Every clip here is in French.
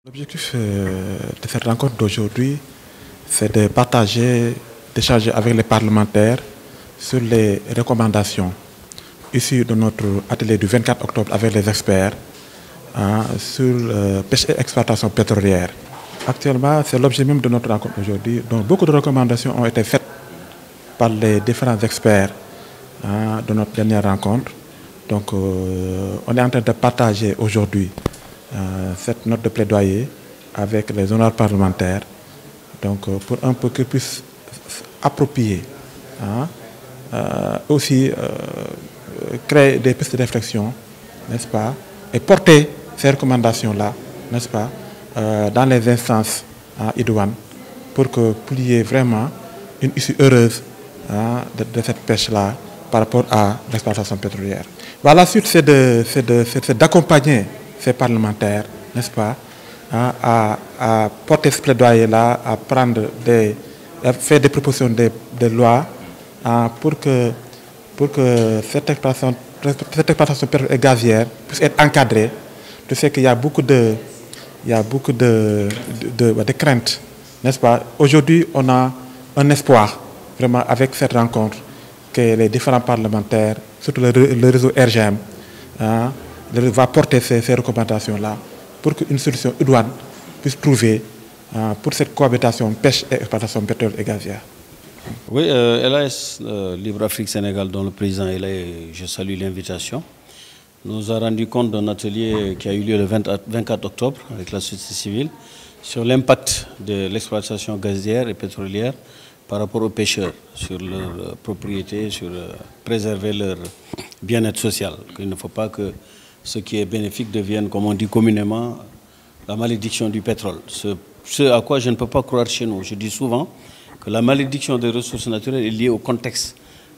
L'objectif de cette rencontre d'aujourd'hui, c'est de partager, d'échanger avec les parlementaires sur les recommandations issues de notre atelier du 24 octobre avec les experts sur pêche et exploitation pétrolière. Actuellement, c'est l'objet même de notre rencontre aujourd'hui. Donc, beaucoup de recommandations ont été faites par les différents experts de notre dernière rencontre. Donc, on est en train de partager aujourd'hui cette note de plaidoyer avec les honorables parlementaires, donc pour un peu qu'ils puissent approprier, aussi créer des pistes de réflexion, n'est-ce pas, et porter ces recommandations-là, n'est-ce pas, dans les instances idoines pour qu'il y ait vraiment une issue heureuse de cette pêche-là par rapport à l'exploitation pétrolière. La suite, c'est d'accompagner ces parlementaires, n'est-ce pas, à porter ce plaidoyer-là, à faire des propositions de loi pour que cette exploitation pétrolière et gazière puisse être encadrée. Je sais qu'il y a beaucoup de craintes, n'est-ce pas. Aujourd'hui, on a un espoir, vraiment, avec cette rencontre, que les différents parlementaires, surtout le réseau RGM, va porter ces recommandations-là pour qu'une solution idoine puisse trouver pour cette cohabitation pêche et exploitation pétrole et gazière. Oui, LAS Libre Afrique Sénégal, dont le président est là, je salue l'invitation, nous a rendu compte d'un atelier qui a eu lieu le 24 octobre avec la société civile sur l'impact de l'exploitation gazière et pétrolière par rapport aux pêcheurs, sur leurs propriétés, sur préserver leur bien-être social. Il ne faut pas que ce qui est bénéfique devienne, comme on dit communément, la malédiction du pétrole. Ce à quoi je ne peux pas croire chez nous. Je dis souvent que la malédiction des ressources naturelles est liée au contexte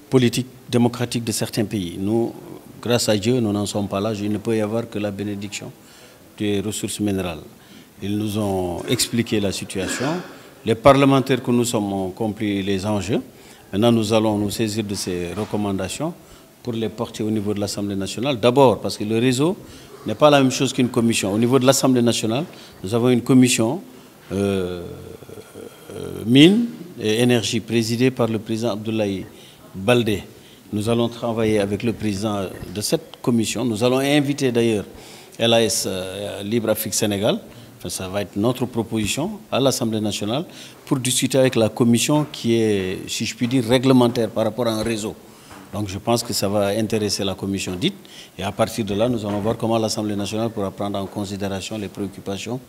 politique, démocratique de certains pays. Nous, grâce à Dieu, nous n'en sommes pas là. Il ne peut y avoir que la bénédiction des ressources minérales. Ils nous ont expliqué la situation. Les parlementaires que nous sommes ont compris les enjeux. Maintenant, nous allons nous saisir de ces recommandations pour les porter au niveau de l'Assemblée nationale. D'abord, parce que le réseau n'est pas la même chose qu'une commission. Au niveau de l'Assemblée nationale, nous avons une commission mine et énergie présidée par le président Abdoulaye Baldé. Nous allons travailler avec le président de cette commission. Nous allons inviter d'ailleurs LAS Libre Afrique Sénégal. Ça va être notre proposition à l'Assemblée nationale pour discuter avec la commission qui est, si je puis dire, réglementaire par rapport à un réseau. Donc je pense que ça va intéresser la commission dite. Et à partir de là, nous allons voir comment l'Assemblée nationale pourra prendre en considération les préoccupations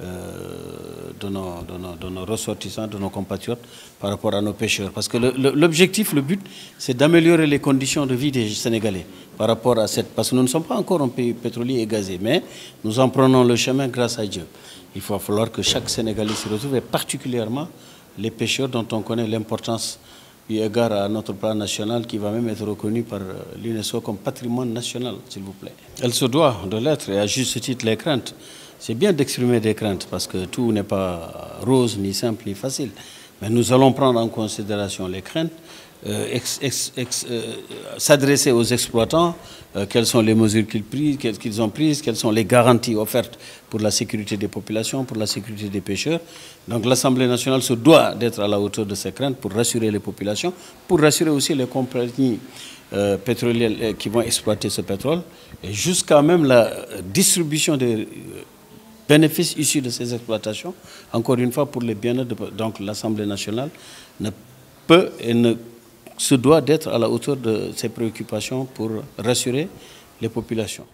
de nos ressortissants, de nos compatriotes par rapport à nos pêcheurs. Parce que l'objectif, le but, c'est d'améliorer les conditions de vie des Sénégalais par rapport à cette... Parce que nous ne sommes pas encore un pays pétrolier et gazé, mais nous en prenons le chemin grâce à Dieu. Il va falloir que chaque Sénégalais s'y retrouve, et particulièrement les pêcheurs dont on connaît l'importance eu égard à notre plan national qui va même être reconnu par l'UNESCO comme patrimoine national, s'il vous plaît. Elle se doit de l'être, et à juste titre les craintes. C'est bien d'exprimer des craintes parce que tout n'est pas rose, ni simple, ni facile. Mais nous allons prendre en considération les craintes, s'adresser aux exploitants, quelles sont les mesures qu'ils ont prises, quelles sont les garanties offertes pour la sécurité des populations, pour la sécurité des pêcheurs. Donc l'Assemblée nationale se doit d'être à la hauteur de ces craintes pour rassurer les populations, pour rassurer aussi les compagnies pétrolières qui vont exploiter ce pétrole, et jusqu'à même la distribution des bénéfices issus de ces exploitations, encore une fois pour les bien-être. Donc l'Assemblée nationale ne peut et ne se doit d'être à la hauteur de ses préoccupations pour rassurer les populations.